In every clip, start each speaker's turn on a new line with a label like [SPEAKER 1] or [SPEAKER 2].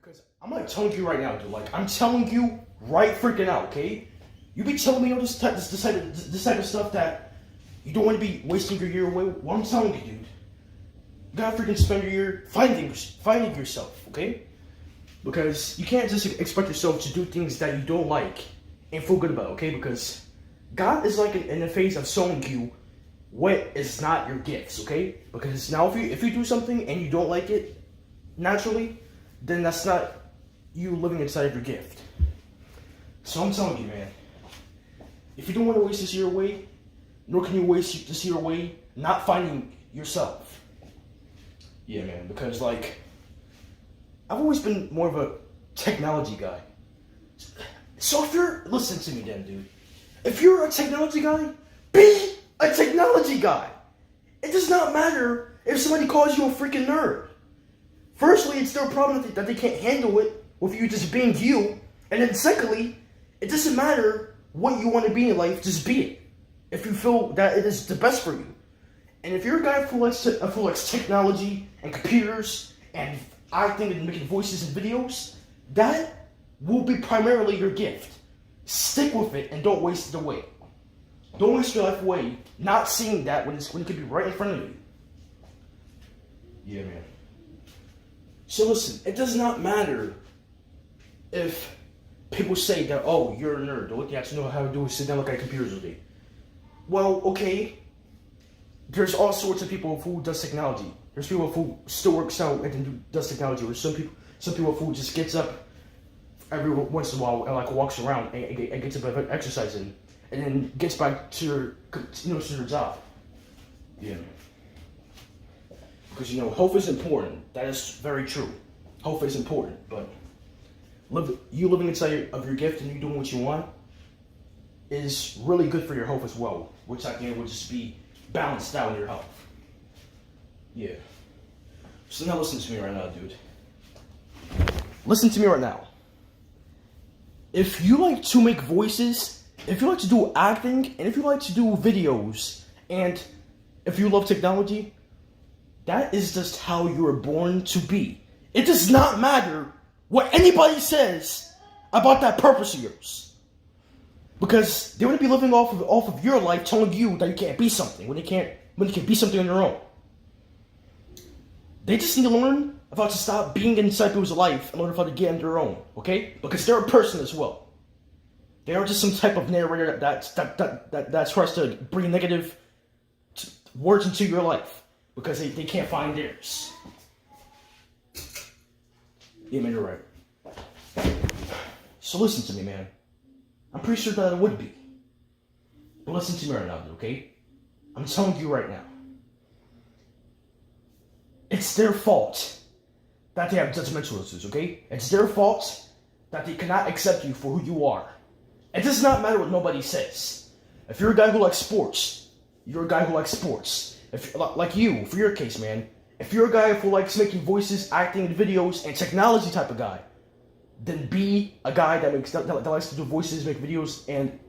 [SPEAKER 1] Because I'm like telling you right now, dude. Like I'm telling you right freaking out, okay? You be telling me all this type of stuff that you don't want to be wasting your year away. Well, I'm telling you, dude. You gotta freaking spend your year finding yourself, okay? Because you can't just expect yourself to do things that you don't like and feel good about, okay? Because God is like in the phase of showing you what is not your gifts, okay? Because now if you do something and you don't like it naturally, then that's not you living inside of your gift. So I'm telling you, man, if you don't want to waste this year away, nor can you waste this year away not finding yourself. Yeah, man, because like, I've always been more of a technology guy. So if you're, listen to me then, dude. If you're a technology guy, be a technology guy. It does not matter if somebody calls you a freaking nerd. Firstly, it's their problem that they can't handle it with you just being you. And then secondly, it doesn't matter what you want to be in life, just be it. If you feel that it is the best for you. And if you're a guy who likes technology and computers and acting and making voices and videos, that will be primarily your gift. Stick with it and don't waste it away. Don't waste your life away not seeing that when it could be right in front of you. Yeah, man. So listen, it does not matter if people say that, oh, you're a nerd. The only thing you know how to do is sit down and look at computers all day. Well, okay. There's all sorts of people who does technology. There's people who still works out and then does technology. Or some people who just gets up every once in a while and like walks around and gets a bit of exercise in, and then gets back to their job. Yeah. Because health is important. That is very true. Health is important, but living inside of your gift and you doing what you want is really good for your health as well, which I think will just be balanced out in your health. Yeah. So now listen to me right now, dude. Listen to me right now. If you like to make voices, if you like to do acting, and if you like to do videos, and if you love technology, that is just how you were born to be. It does not matter what anybody says about that purpose of yours. Because they want to be living off of your life telling you that you can't be something when you can be something on your own. They just need to learn about to stop being inside people's life and learn how to get on their own, okay? Because they're a person as well. They aren't just some type of narrator that tries to bring negative words into your life because they can't find theirs. Yeah, man, you're right. So listen to me, man. I'm pretty sure that it would be. But listen to me right now, okay? I'm telling you right now. It's their fault that they have judgmental issues, okay? It's their fault that they cannot accept you for who you are. It does not matter what nobody says. If you're a guy who likes sports, you're a guy who likes sports. If like you, for your case, man, if you're a guy who likes making voices, acting in videos, and technology type of guy, then be a guy that likes to do voices, make videos, and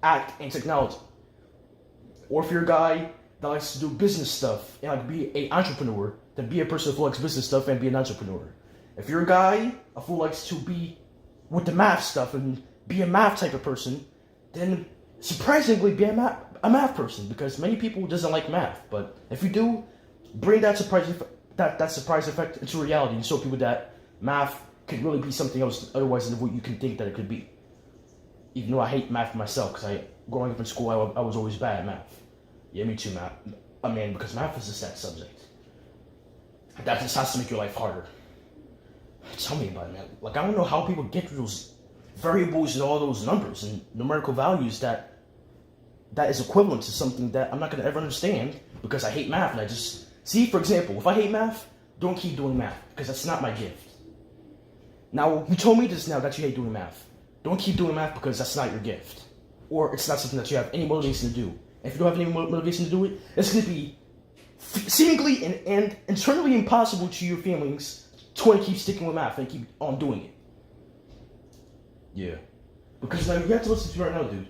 [SPEAKER 1] act in technology. Or if you're a guy that likes to do business stuff and like be an entrepreneur, then be a person who likes business stuff and be an entrepreneur. If you're a guy who likes to be with the math stuff and be a math type of person, then surprisingly be a math person, because many people doesn't like math. But if you do, bring that surprise effect into reality and show people that math could really be something else otherwise than what you can think that it could be. Even though I hate math myself, because growing up in school, I was always bad at math. Yeah, me too, math. I mean, because math is a sad subject. That just has to make your life harder. Tell me about it, man. Like, I don't know how people get those variables and all those numbers and numerical values that is equivalent to something that I'm not going to ever understand because I hate math. And I just, see, for example, if I hate math, don't keep doing math because that's not my gift. Now, you told me just now that you hate doing math. Don't keep doing math because that's not your gift. Or it's not something that you have any motivation to do. If you don't have any motivation to do it, it's going to be seemingly and internally impossible to your feelings to want to keep sticking with math and keep on doing it. Yeah. Because now you have to listen to me right now, dude.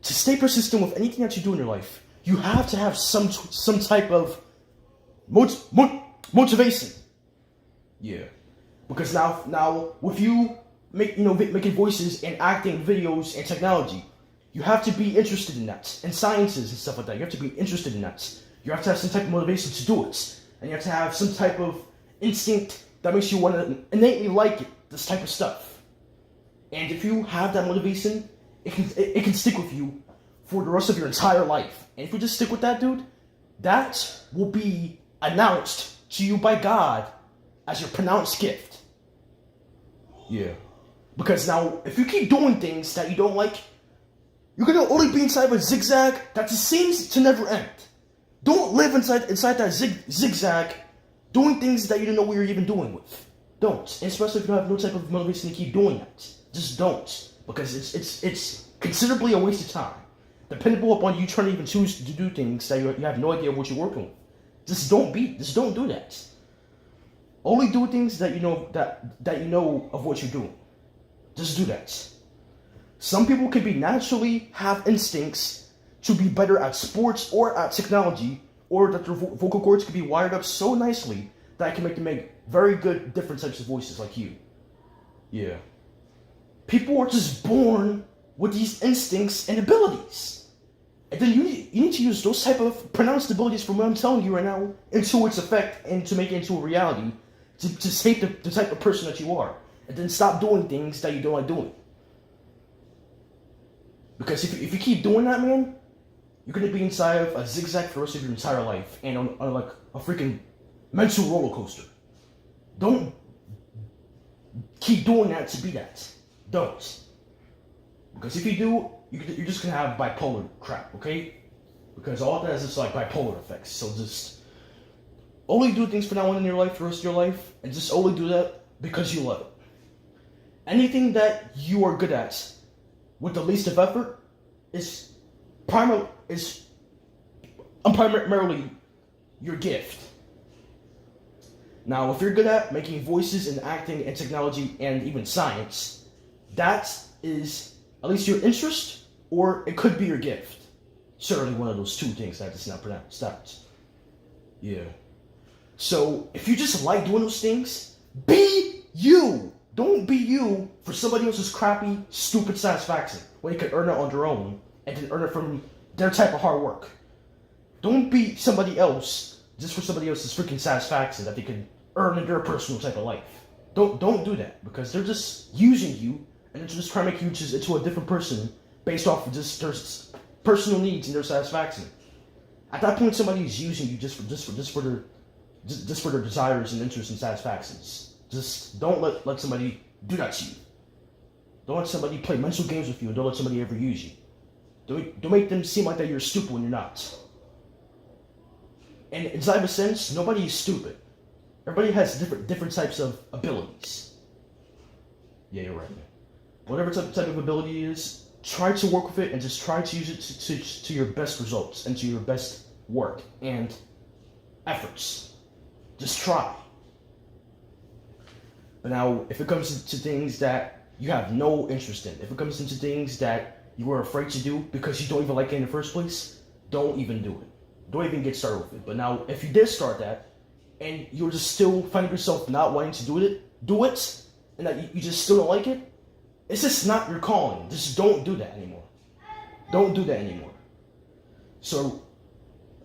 [SPEAKER 1] To stay persistent with anything that you do in your life, you have to have some type of motivation. Yeah. Because now with you making voices and acting videos and technology, you have to be interested in that, and sciences and stuff like that. You have to be interested in that. You have to have some type of motivation to do it, and you have to have some type of instinct that makes you want to innately like it, this type of stuff. And if you have that motivation, it can stick with you for the rest of your entire life. And if you just stick with that, dude, that will be announced to you by God as your pronounced gift. Yeah. Because now, if you keep doing things that you don't like, you're gonna only be inside of a zigzag that just seems to never end. Don't live inside that zigzag doing things that you don't know what you're even doing with. Don't. Especially if you have no type of motivation to keep doing that. Just don't. Because it's considerably a waste of time. Dependable upon you trying to even choose to do things that you have no idea what you're working with. Just don't do that. Only do things that you know that you know of what you're doing. Just do that. Some people can naturally have instincts to be better at sports or at technology, or that their vocal cords can be wired up so nicely that it can make them make very good different types of voices like you. Yeah. People are just born with these instincts and abilities. And then you need to use those type of pronounced abilities from what I'm telling you right now into its effect and to make it into a reality to shape the type of person that you are. And then stop doing things that you don't like doing. Because if you keep doing that, man, you're going to be inside of a zigzag for the rest of your entire life and on like a freaking mental roller coaster. Don't keep doing that to be that. Don't. Because if you do, you're just going to have bipolar crap, okay? Because all that is just like bipolar effects. So just only do things from now on in your life, for the rest of your life, and just only do that because you love it. Anything that you are good at with the least of effort is primarily your gift. Now, if you're good at making voices and acting and technology and even science, that is at least your interest, or it could be your gift. Certainly one of those two things that I just now pronounced out. Yeah. So, if you just like doing those things, be you! Don't be you for somebody else's crappy, stupid satisfaction when you can earn it on their own and then earn it from their type of hard work. Don't be somebody else just for somebody else's freaking satisfaction that they can earn in their personal type of life. Don't do that, because they're just using you and they're just trying to make you just into a different person based off of just their personal needs and their satisfaction. At that point, somebody's using you just for their desires and interests and satisfactions. Just don't let somebody do that to you. Don't let somebody play mental games with you, and don't let somebody ever use you. Don't make them seem like that you're stupid when you're not. And inside of a sense, nobody is stupid. Everybody has different types of abilities. Yeah, you're right, man. Whatever type of ability it is, try to work with it and just try to use it to your best results and to your best work and efforts. Just try. But now, if it comes to things that you have no interest in, if it comes into things that you were afraid to do because you don't even like it in the first place, don't even do it. Don't even get started with it. But now, if you did start that, and you're just still finding yourself not wanting to do it, and that you just still don't like it, it's just not your calling. Just don't do that anymore. Don't do that anymore. So,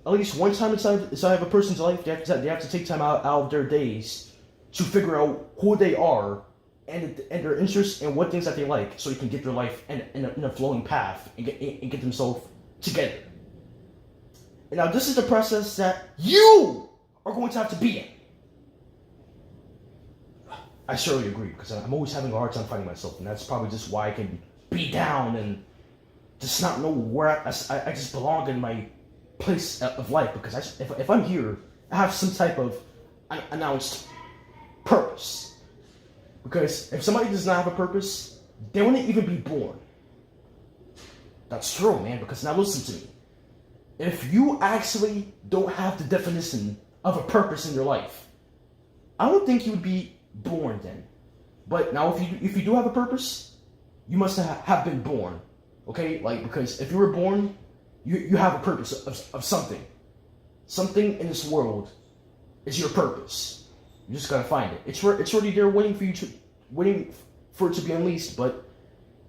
[SPEAKER 1] at least one time inside of a person's life, they have to take time out of their days to figure out who they are and their interests and what things that they like, so you can get their life in a flowing path and get themselves together. And now this is the process that you are going to have to be in. I surely agree, because I'm always having a hard time finding myself, and that's probably just why I can be down and just not know where I just belong in my place of life, because if I'm here, I have some type of announced purpose. Because if somebody does not have a purpose, they wouldn't even be born. That's true, man, because now listen to me. If you actually don't have the definition of a purpose in your life, I don't think you would be born then. But now if you do have a purpose, you must have been born. Okay? Like, because if you were born, you have a purpose of something. Something in this world is your purpose. You just gotta find it. It's already there waiting for it to be unleashed, but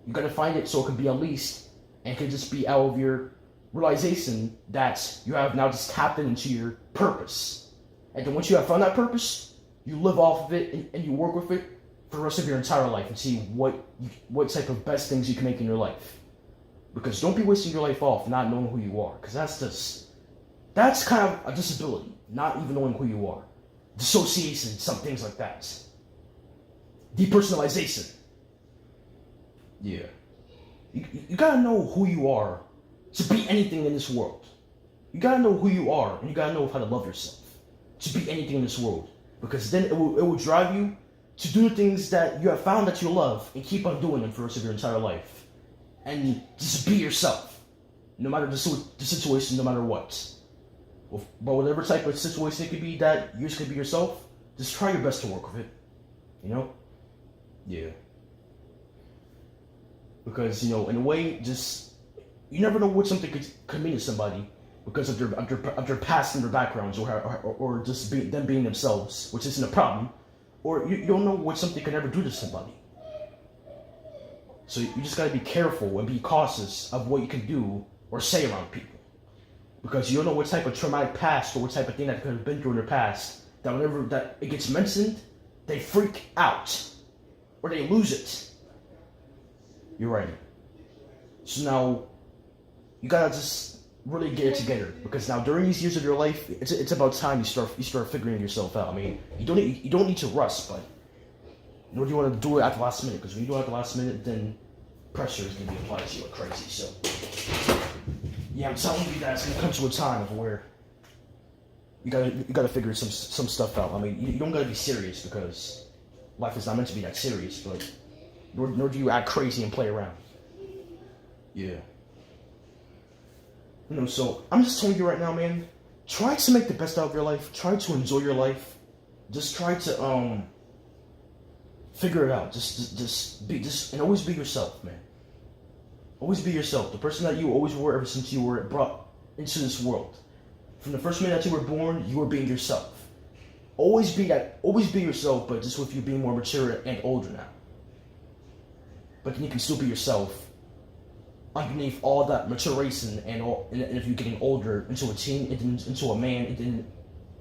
[SPEAKER 1] you gotta find it so it can be unleashed and can just be out of your realization that you have now just tapped into your purpose. And then once you have found that purpose, you live off of it and you work with it for the rest of your entire life and see what type of best things you can make in your life. Because don't be wasting your life off not knowing who you are, because that's kind of a disability, not even knowing who you are. Dissociation, some things like that. Depersonalization. Yeah. You gotta know who you are to be anything in this world. You gotta know who you are, and you gotta know how to love yourself to be anything in this world. Because then it will drive you to do the things that you have found that you love and keep on doing them for the rest of your entire life. And just be yourself. No matter the situation, no matter what. But whatever type of situation it could be that you just can be yourself, just try your best to work with it. You know? Yeah. Because, in a way, just, you never know what something could mean to somebody because of their past and their backgrounds or just them being themselves, which isn't a problem. Or you don't know what something can ever do to somebody. So you just gotta be careful and be cautious of what you can do or say around people. Because you don't know what type of traumatic past or what type of thing that could have been through in their past, that whenever that it gets mentioned, they freak out. Or they lose it. You're right. So now, you gotta just really get it together. Because now during these years of your life, it's about time you start figuring yourself out. I mean, you don't need to rush, but nor do you want to do it at the last minute. Because when you do it at the last minute, then pressure is gonna be applied to you like crazy. So yeah, I'm telling you that it's gonna come to a time of where you gotta figure some stuff out. I mean, you don't gotta be serious because life is not meant to be that serious, but nor do you act crazy and play around. Yeah. So I'm just telling you right now, man, try to make the best out of your life. Try to enjoy your life. Just try to figure it out. Just always be yourself, man. Always be yourself. The person that you always were ever since you were brought into this world. From the first minute that you were born, you were being yourself. Always be yourself, but just with you being more mature and older now. But then you can still be yourself underneath all that maturation and if you're getting older into a teen, into a man,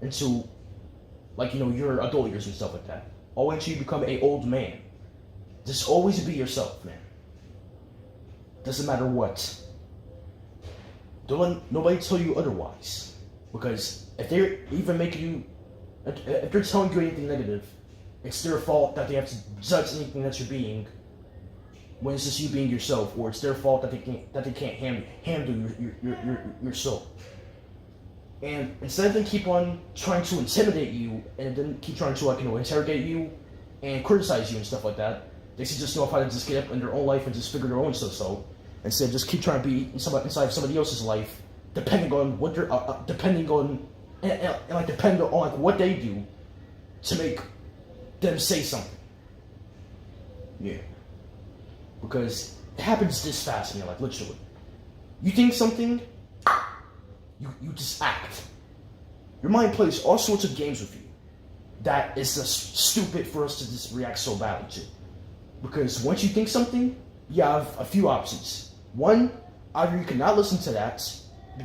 [SPEAKER 1] into your adult years and stuff like that. All until you become an old man. Just always be yourself, man. Doesn't matter what. Don't let nobody tell you otherwise. Because if they're even making you, if they're telling you anything negative, it's their fault that they have to judge anything that you're being when it's just you being yourself, or it's their fault that they can't handle your soul. And instead of them keep on trying to intimidate you and then keep trying to interrogate you and criticize you and stuff like that, they should just know how to just get up in their own life and just figure their own stuff out. Instead of just keep trying to be inside of somebody else's life, depending on what they're depending on what they do to make them say something. Yeah. Because it happens this fast in your life, literally. You think something, you just act. Your mind plays all sorts of games with you that is just stupid for us to just react so badly to. Because once you think something, you have a few options. One, either you cannot listen to that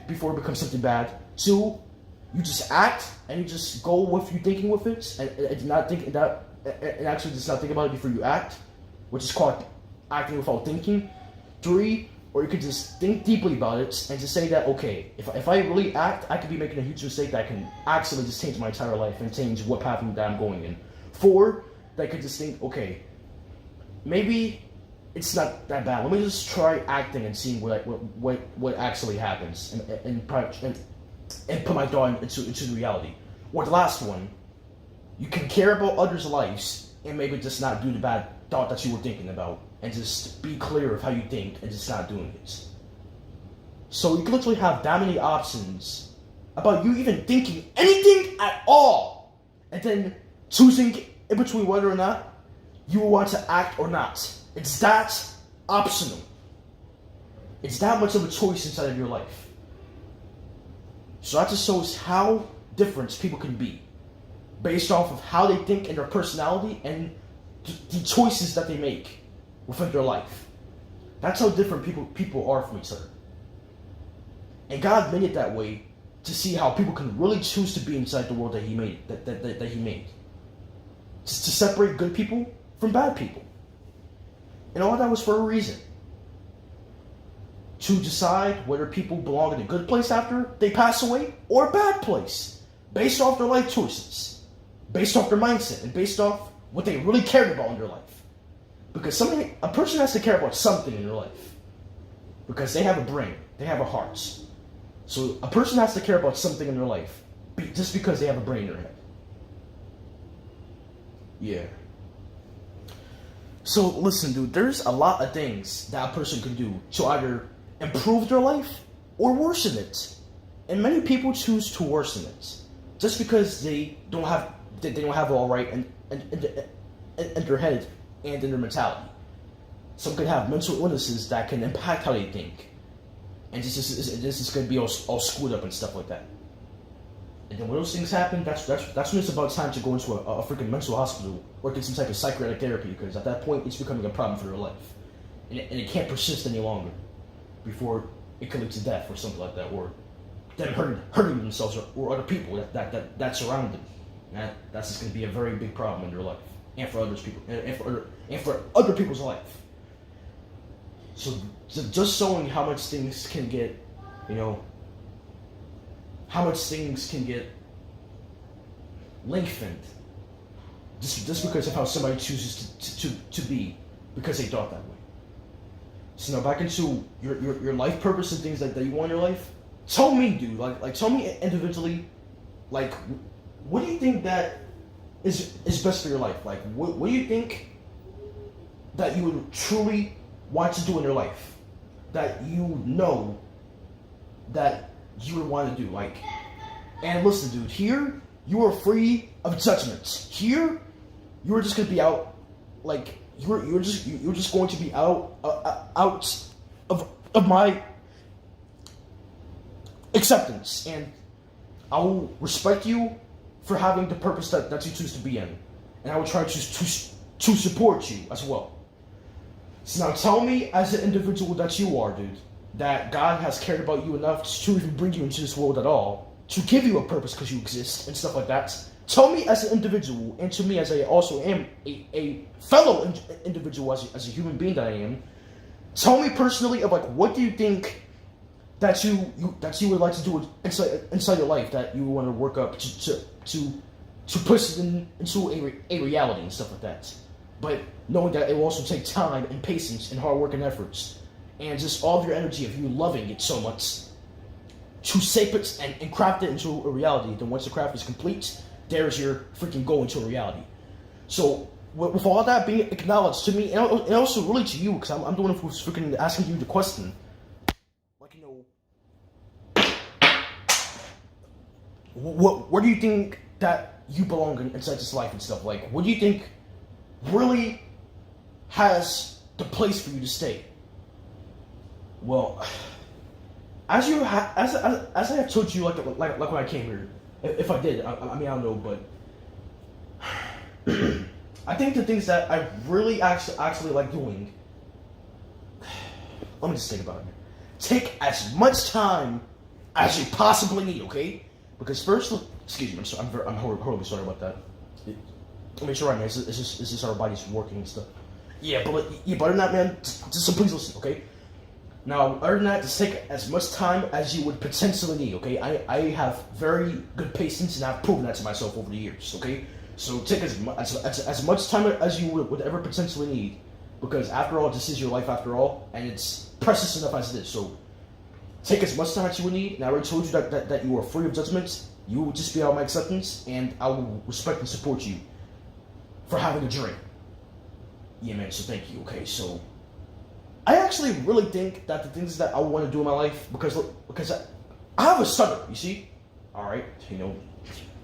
[SPEAKER 1] before it becomes something bad. Two, you just act and you just go with you thinking with it and not think that, and actually just not think about it before you act, which is called acting without thinking. 3, or you could just think deeply about it and just say that, okay, if I really act, I could be making a huge mistake that can actually just change my entire life and change what path that I'm going in. 4, that I could just think, okay, maybe it's not that bad. Let me just try acting and seeing what actually happens and put my thought into the reality. Or the last one, you can care about others' lives and maybe just not do the bad thought that you were thinking about, and just be clear of how you think and just not doing it. So you can literally have that many options about you even thinking anything at all, and then choosing in between whether or not you will want to act or not. It's that optional. It's that much of a choice inside of your life. So that just shows how different people can be. based off of how they think and their personality and the choices that they make within their life. That's how different people are from each other. And God made it that way to see how people can really choose to be inside the world that He made, that He made. Just to separate good people from bad people. And all that was for a reason. To decide whether people belong in a good place after they pass away or a bad place. Based off their life choices. Based off their mindset. And based off what they really cared about in their life. Because a person has to care about something in their life. Because they have a brain. They have a heart. So a person has to care about something in their life. Just because they have a brain in their head. Yeah. So listen, dude, there's a lot of things that a person can do to either improve their life or worsen it. And many people choose to worsen it. Just because they don't have it all right in their head and in their mentality. Some could have mental illnesses that can impact how they think. And this is going to be all screwed up and stuff like that. And then when those things happen, that's when it's about time to go into a freaking mental hospital or get some type of psychiatric therapy, because at that point it's becoming a problem for their life. And it can't persist any longer before it can lead to death or something like that, or them hurting themselves or other people that surround them. And that's just going to be a very big problem in their life and for other people's life. So just showing how much things can get, how much things can get lengthened just because of how somebody chooses to be because they thought that way. So now back into your life purpose and things that you want in your life. Tell me, dude, like tell me individually, like, what do you think that is best for your life? Like, what do you think that you would truly want to do in your life, that you know that you would want to do? Like, and listen, dude, here you are free of judgment. Here you are just gonna be out, like you're just going to be out of my acceptance, and I will respect you for having the purpose that you choose to be in, and I will try to support you as well. So now tell me, as an individual that you are, dude, that God has cared about you enough to even bring you into this world at all, to give you a purpose because you exist and stuff like that. Tell me as an individual, and to me as I also am a fellow individual, as a human being that I am, tell me personally of, like, what do you think that you would like to do inside your life, that you want to work up to push it into a reality and stuff like that. But knowing that it will also take time and patience and hard work and efforts, and just all of your energy of you loving it so much to shape it and craft it into a reality. Then once the craft is complete, there's your freaking goal into a reality. So with all that being acknowledged to me, and also really to you, because I'm the one who's freaking asking you the question, like, where do you think that you belong inside this life and stuff? Like, what do you think really has the place for you to stay? Well, as I have told you, like when I came here, if I did, I mean, I don't know, but I think the things that I really actually like doing, let me just think about it. Take as much time as you possibly need, okay? Because first, excuse me, I'm horribly sorry about that. Let me sure, man, it's just our bodies working and stuff. Yeah, but other than that, man, just please listen, okay? Now, other than that, just take as much time as you would potentially need, okay? I have very good patience, and I've proven that to myself over the years, okay? So take as much time as you would ever potentially need, because after all, this is your life after all, and it's precious enough as it is. So take as much time as you would need, and I already told you that you are free of judgment. You will just be out of my acceptance, and I will respect and support you for having a dream. Yeah, man, so thank you, okay? So I actually really think that the things that I want to do in my life, because I have a stutter, you see? Alright,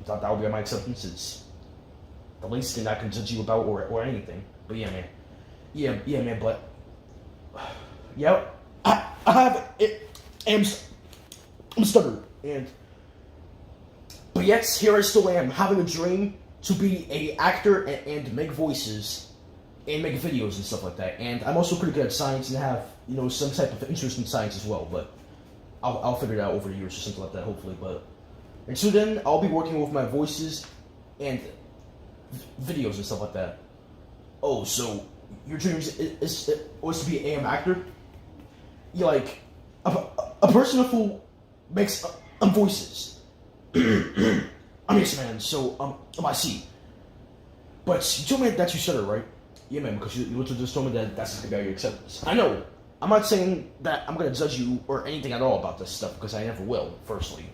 [SPEAKER 1] that would be my acceptance. It's the least thing I can judge you about or anything. But yeah, man. Yeah, man, but yeah, I have it. I'm stuttered, but yes, here I still am, having a dream to be a actor and make voices and make videos and stuff like that. And I'm also pretty good at science and have, you know, some type of interest in science as well. But I'll figure it out over the years or something like that, hopefully. But until then, I'll be working with my voices and videos and stuff like that. Oh, so your dream was to be an AM actor? You're like a person who makes voices. I'm yes, man. So I see. But you told me that you stutter, right? Yeah, man. Because you literally just told me that that's the guy you accept. I know. I'm not saying that I'm gonna judge you or anything at all about this stuff because I never will. Firstly,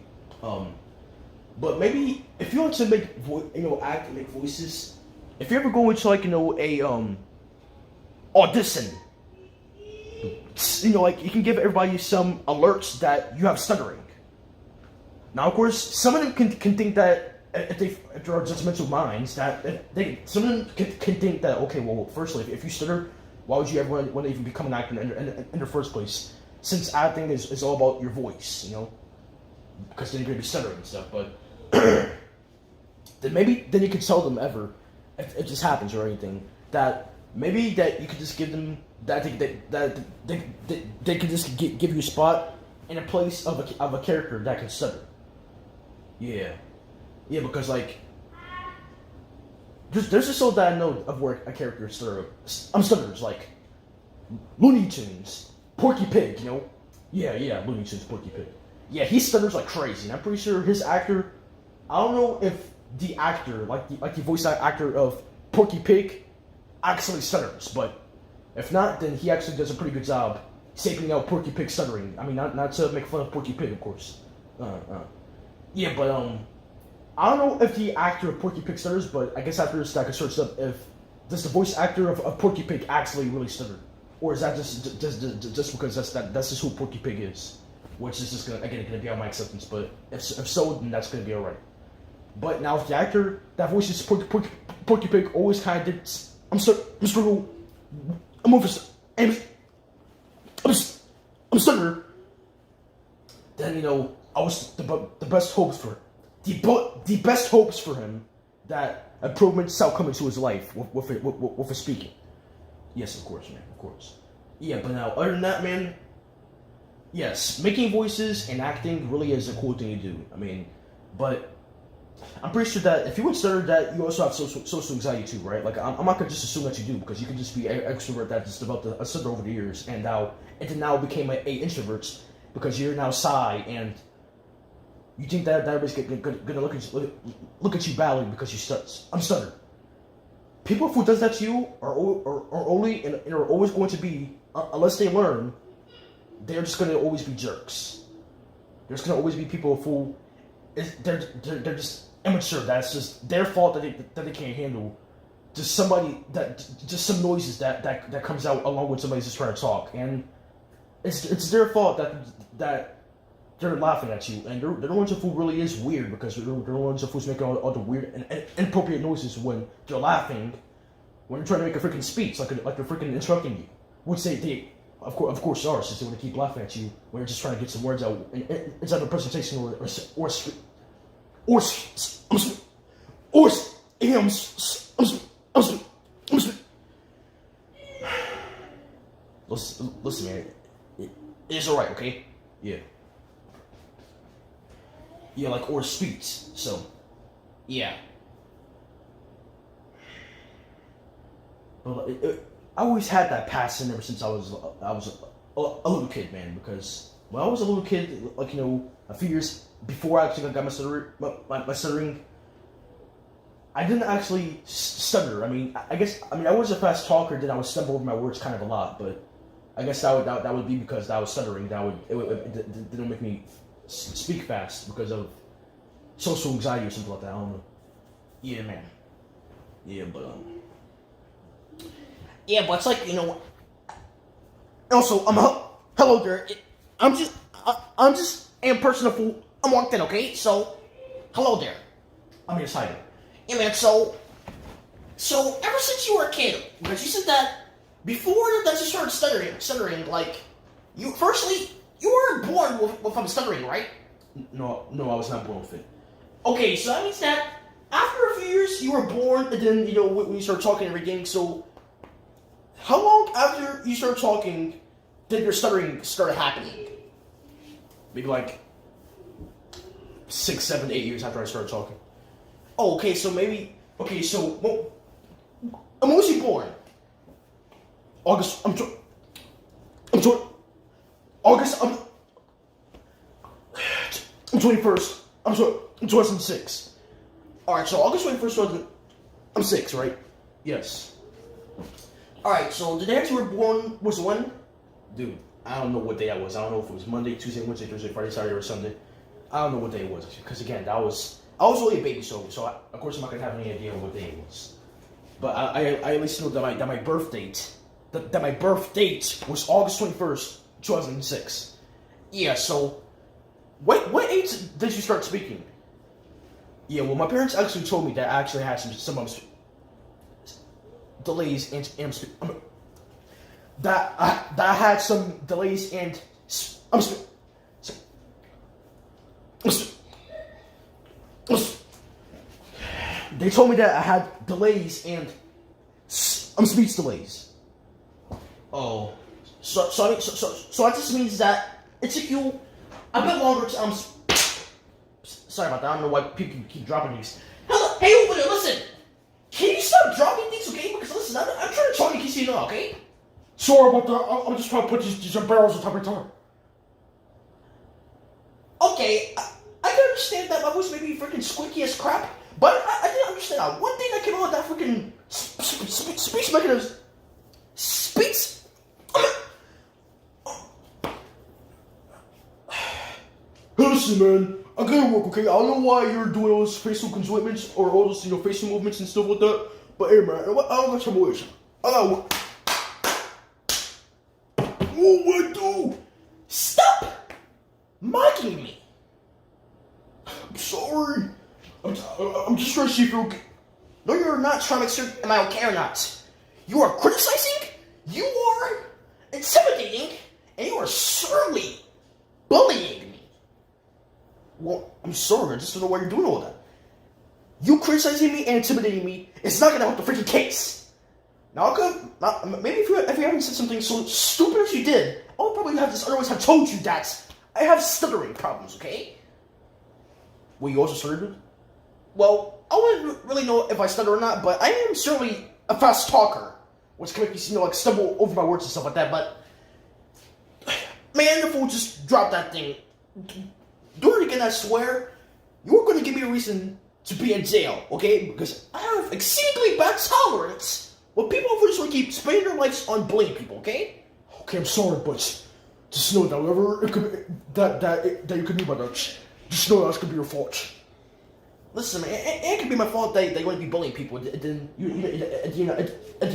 [SPEAKER 1] but maybe if you want to make act and make voices, if you ever go into like a audition, like you can give everybody some alerts that you have stuttering. Now, of course, some of them can think that if there are judgmental minds that some of them can think that okay, well, firstly, if you stutter, why would you ever want to even become an actor in the first place? Since acting is all about your voice, because then you're gonna be stuttering and stuff. But then you could tell them if this happens or anything that maybe that you could just give them that they could just give you a spot in a place of a character that can stutter. Yeah, because like there's just so that I know of where a character stutters like Looney Tunes, Porky Pig, Yeah, Looney Tunes, Porky Pig. Yeah, he stutters like crazy, and I'm pretty sure his actor. I don't know if the actor, like the voice actor of Porky Pig, actually stutters, but if not, then he actually does a pretty good job shaping out Porky Pig stuttering. I mean, not to make fun of Porky Pig, of course. Yeah, but I don't know if the actor of Porky Pig stutters, but I guess after this I could search up if does the voice actor of Porky Pig actually really stutter, or is that just because that's just who Porky Pig is, which is just gonna be on my acceptance. But if so, then that's gonna be alright. But now if the actor that voices Porky Pig always kind of did I'm stutter, then I was the best hopes for him that improvements shall come into his life with his speaking. Yes, of course, man, of course. Yeah, but now other than that, man, yes, making voices and acting really is a cool thing to do. I mean, but I'm pretty sure that if you would stutter, that you also have social anxiety too, right? Like I'm not gonna just assume that you do because you could just be an extrovert that just developed a stutter over the years and now became a introvert because you're now shy and you think that everybody's gonna look at you badly because you stutter. People who does that to you are only and are always going to be unless they learn. They're just gonna always be jerks. There's gonna always be people who they're just immature. That's just their fault that they can't handle. Just some noises that comes out along with somebody just trying to talk, and it's their fault that they're laughing at you, and they're the ones who really is weird because they're the ones who's making all the weird and inappropriate noises when they're laughing, when they're trying to make a freaking speech, like they're freaking interrupting you, which they of course are, since they want to keep laughing at you when you're just trying to get some words out inside of a presentation or listen, man, it's alright, okay? Yeah, like or speech. So, yeah. But I always had that passion ever since I was a little kid, man. Because when I was a little kid, like a few years before I actually got my stuttering, I didn't actually stutter. I mean, I was a fast talker. Then I would stumble over my words kind of a lot, but I guess that would be because I was stuttering. It didn't make me speak fast because of social anxiety or something like that. I don't know. Yeah, man. Yeah, but it's like Also, hello there. I'm just a person who I'm walked in. Okay, so hello there. I'm here hiding. Yeah, man. So ever since you were a kid, because you said that before that you started stuttering, like you weren't born with stuttering, right? No, I was not born with it. Okay, so that means that after a few years, you were born, and then, when you start talking and everything, so how long after you started talking did your stuttering start happening? Maybe like 6, 7, 8 years after I started talking. Oh, okay, so when was you born? August, August, I'm 21st, I'm 2006. Alright, so August 21st, I'm 6, right? Yes. Alright, so the day you were born was when? Dude, I don't know what day that was. I don't know if it was Monday, Tuesday, Wednesday, Thursday, Friday, Saturday, or Sunday. I don't know what day it was. Because again, I was only a baby, so of course I'm not going to have any idea what day it was. But I at least know that my birth date, that my birth date was August 21st, 2006. Yeah, so, what age did you start speaking? Yeah, well, my parents actually told me that I actually had some delays and that I had some delays and they told me that I had delays and speech delays. Oh, so that just means that it took you a bit longer to sorry about that. I don't know why people keep dropping these. Hey, over there, listen. Can you stop dropping things, okay? Because listen, I'm trying to talk in case you know, okay? Sorry about that. I'm just trying to put these barrels on top of time. Okay, I can understand that my voice may be freaking squeaky as crap, but I didn't understand that. One thing that came out of that freaking speech mechanism. Speech. Listen, man. I gotta work, okay? I don't know why you're doing all those facial conjointments or all those, facial movements and stuff like that. But hey, man, I don't got trouble with you. I gotta work. What do? Stop mocking me. I'm sorry. I'm just trying to see if you're okay. No, you're not trying to see am I okay or not. You are criticizing, you are intimidating, and you are surely bullying me. Well, I'm sorry, I just don't know why you're doing all that. You criticizing me and intimidating me is not gonna help the freaking case. Now, maybe if you haven't said something so stupid as you did, I'll probably otherwise have told you that I have stuttering problems, okay? Well, you also stuttered? Well, I wouldn't really know if I stutter or not, but I am certainly a fast talker, which can make me stumble over my words and stuff like that, but man, the fool just dropped that thing. Do it again, I swear, you're going to give me a reason to be in jail, okay? Because I have exceedingly bad tolerance when people who just want to keep spending their lives on bullying people, okay? Okay, I'm sorry, but just know that whatever it could that you could do by that, just know that's going to be your fault. Listen, man, it could be my fault that they want to be bullying people, and then you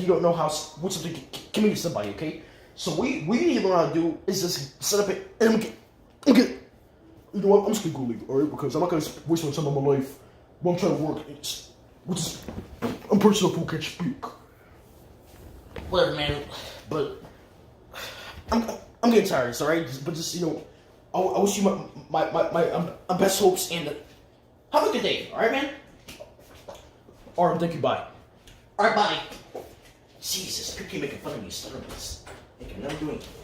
[SPEAKER 1] don't know what something can mean to somebody, okay? So what we need to learn how to do is just set up it, and I'm get. You know what? I'm just gonna go leave it, alright? Because I'm not gonna waste my time on my life while I'm trying to work. I'm pretty sure people can't speak. Whatever, man. But I'm getting tired, alright? But just I wish you my best hopes and have a good day, alright, man? Alright, thank you. Bye. Alright, bye. Jesus, people keep making fun of me, stutterers. They can never do anything.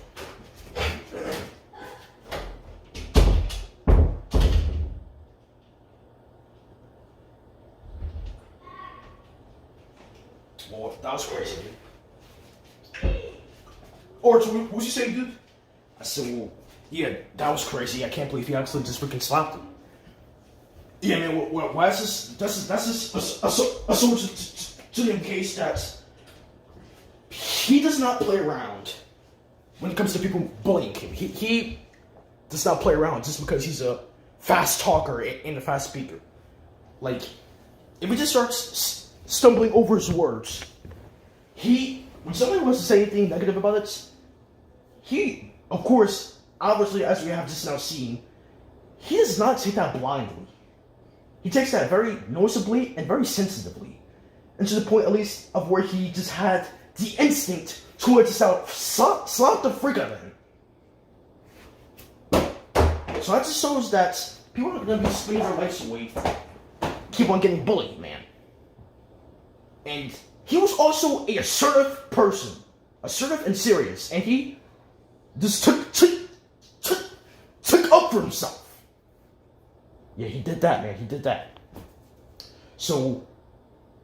[SPEAKER 1] Well, that was crazy, dude. Or, so what was you saying, dude? I said, well, yeah, that was crazy. I can't believe he actually just freaking slapped him. Yeah, man, why is this? That's just a solution to the case that he does not play around when it comes to people bullying him. He does not play around just because he's a fast talker and a fast speaker. Like, if he just starts stumbling over his words, when somebody wants to say anything negative about it, he, of course, obviously, as we have just now seen, he does not take that blindly. He takes that very noticeably and very sensitively. And to the point, at least, of where he just had the instinct to just slap the freak out of him. So that just shows that people are going to be spending their lives away keep on getting bullied, man. And he was also a assertive person, assertive and serious, and he just took up for himself. Yeah, he did that, man. He did that. So,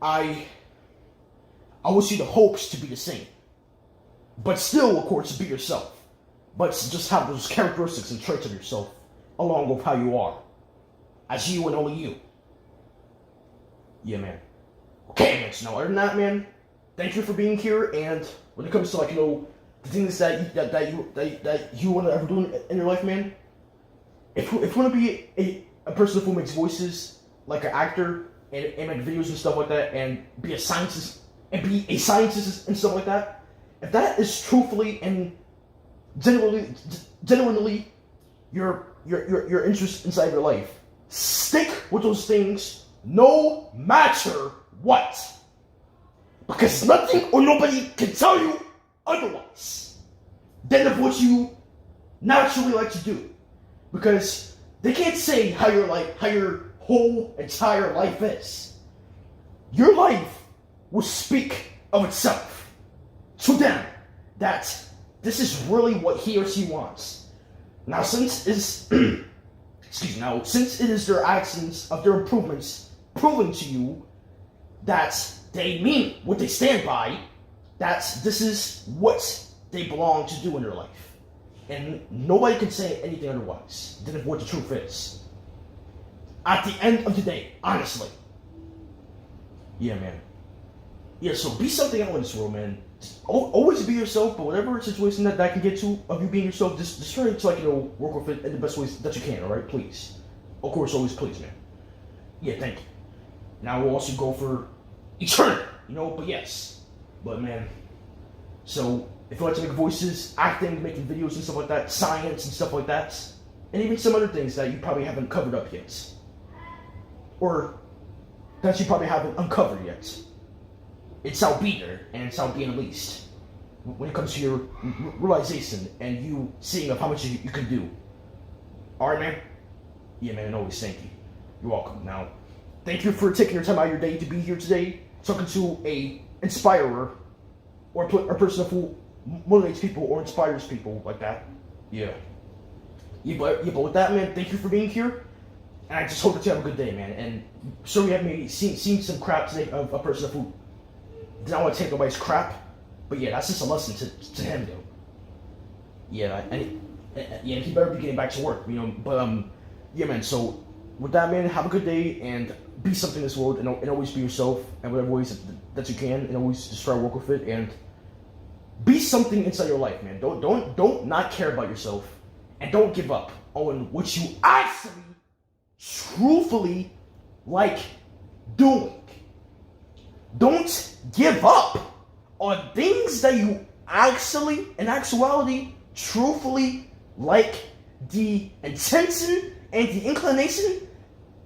[SPEAKER 1] I wish you the hopes to be the same, but still, of course, be yourself. But just have those characteristics and traits of yourself, along with how you are, as you and only you. Yeah, man. Okay, man. So, other than that, man, thank you for being here. And when it comes to the things that you want to ever do in your life, man, if you want to be a person who makes voices, like an actor, and make videos and stuff like that, and be a scientist and stuff like that, if that is truthfully and genuinely your interest inside your life, stick with those things no matter what. Because nothing or nobody can tell you otherwise than of what you naturally like to do. Because they can't say how your whole entire life is. Your life will speak of itself to them that this is really what he or she wants. Now, since it is their actions of their improvements proving to you that they mean what they stand by, that this is what they belong to do in their life. And nobody can say anything otherwise than what the truth is. At the end of the day, honestly. Yeah, man. Yeah, so be something else in this world, man. Always be yourself, but whatever situation that can get to of you being yourself, just try to work with it in the best ways that you can, alright? Please. Of course, always please, man. Yeah, thank you. Now we'll also go for eternity, but yes. But man, so if you like to make voices, acting, making videos and stuff like that, science and stuff like that, and even some other things that you probably haven't covered up yet, or that you probably haven't uncovered yet, it's out be there, and it's out being released when it comes to your realization and you seeing of how much you can do. Alright, man? Yeah, man, and always thank you. You're welcome. Now, thank you for taking your time out of your day to be here today, talking to a inspirer, or a person who motivates people or inspires people like that. Yeah. But with that, man, thank you for being here. And I just hope that you have a good day, man. And sure, we have maybe seen some crap today of a person who did not want to take nobody's crap. But yeah, that's just a lesson to him, though. Yeah, and he better be getting back to work, But yeah, man. So with that, man, have a good day and be something in this world, and always be yourself, and whatever ways that you can, and always just try to work with it and be something inside your life, man. Don't not care about yourself, and don't give up on what you actually truthfully like doing. Don't give up on things that you actually, in actuality, truthfully like the intention and the inclination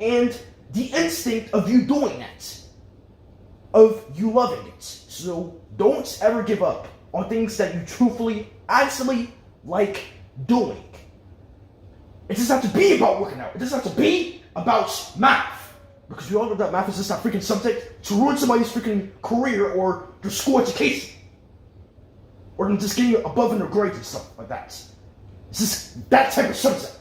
[SPEAKER 1] and the instinct of you doing that, of you loving it. So don't ever give up on things that you truthfully actually like doing. It doesn't have to be about working out. It doesn't have to be about math. Because we all know that math is just a freaking subject to ruin somebody's freaking career or their school education. Or them just getting above in their grades and stuff like that. It's just that type of subject.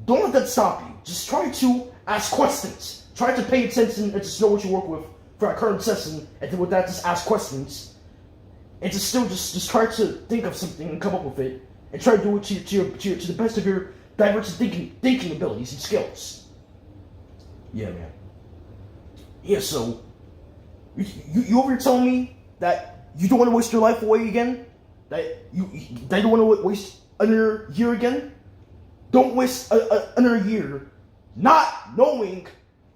[SPEAKER 1] Don't let that stop you. Just try to ask questions. Try to pay attention and just know what you work with for our current session. And then with that, just ask questions. And just still just try to think of something and come up with it. And try to do it to the best of your diverse thinking abilities and skills. Yeah, man. Yeah, so you over here telling me that you don't want to waste your life away again? That you don't want to waste another year again? Don't waste another year not knowing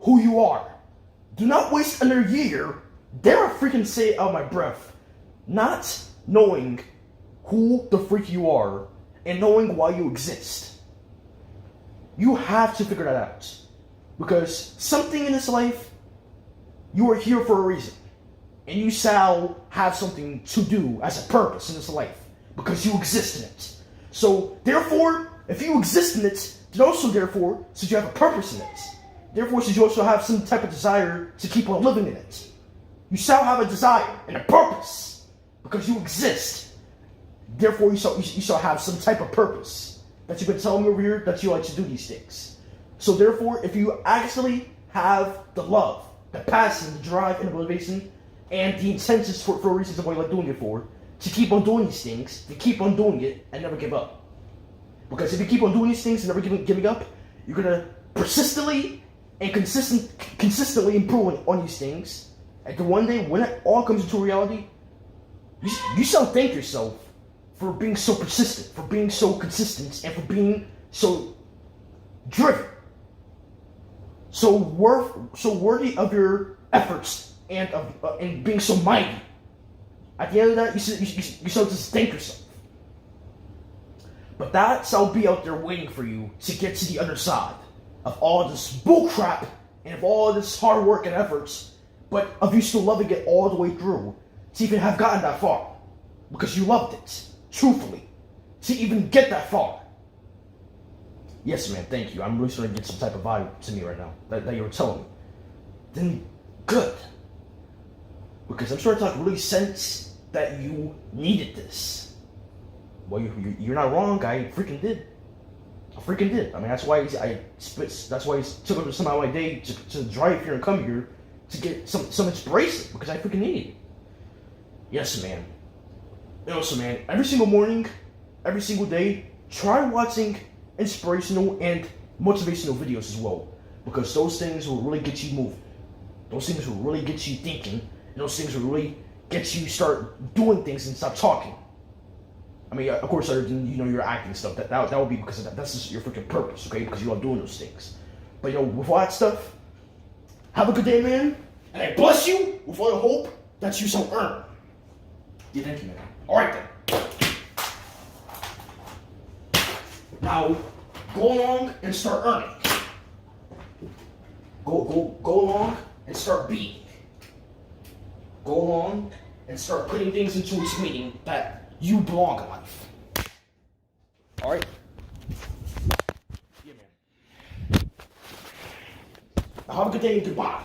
[SPEAKER 1] who you are. Do not waste another year, dare I freaking say it out of my breath, not knowing who the freak you are and knowing why you exist. You have to figure that out. Because something in this life, you are here for a reason. And you shall have something to do as a purpose in this life. Because you exist in it. So, therefore, if you exist in it, then also, therefore, since you have a purpose in it, Therefore, you also have some type of desire to keep on living in it. You shall have a desire and a purpose because you exist. Therefore, you shall have some type of purpose that you've been telling me over here that you like to do these things. So therefore, if you actually have the love, the passion, the drive, and the motivation, and the intentions for reasons of what you like doing it for, to keep on doing these things, to keep on doing it and never give up. Because if you keep on doing these things and never giving up, you're gonna persistently and consistently improve on these things. And then one day, when it all comes into reality, you shall thank yourself for being so persistent, for being so consistent, and for being so driven, so worthy of your efforts and being so mighty. At the end of that, you shall just thank yourself. But that shall be out there waiting for you to get to the other side of all this bullcrap and of all this hard work and efforts, but of you still loving it all the way through to even have gotten that far because you loved it, truthfully, to even get that far. Yes, man, thank you. I'm really starting to get some type of vibe to me right now that you were telling me. Then, good. Because I'm starting to really sense that you needed this. Well, you're not wrong. I freaking did. I mean, that's why I took up some of my day to drive here and come here to get some inspiration because I freaking needed it. Yes, man. And also, man, every single morning, every single day, try watching inspirational and motivational videos as well, because those things will really get you moving. Those things will really get you thinking. And those things will really get you start doing things and stop talking. I mean, of course, other than your acting stuff, that would be because that's just your freaking purpose, okay? Because you love doing those things. But with all that stuff, have a good day, man, and I bless you with all the hope that you shall earn. Yeah, thank you, man. All right then. Now, go along and start earning. Go along and start being. Go along and start putting things into its meaning that you belong in life. All right? Yeah, man. Now have a good day and goodbye.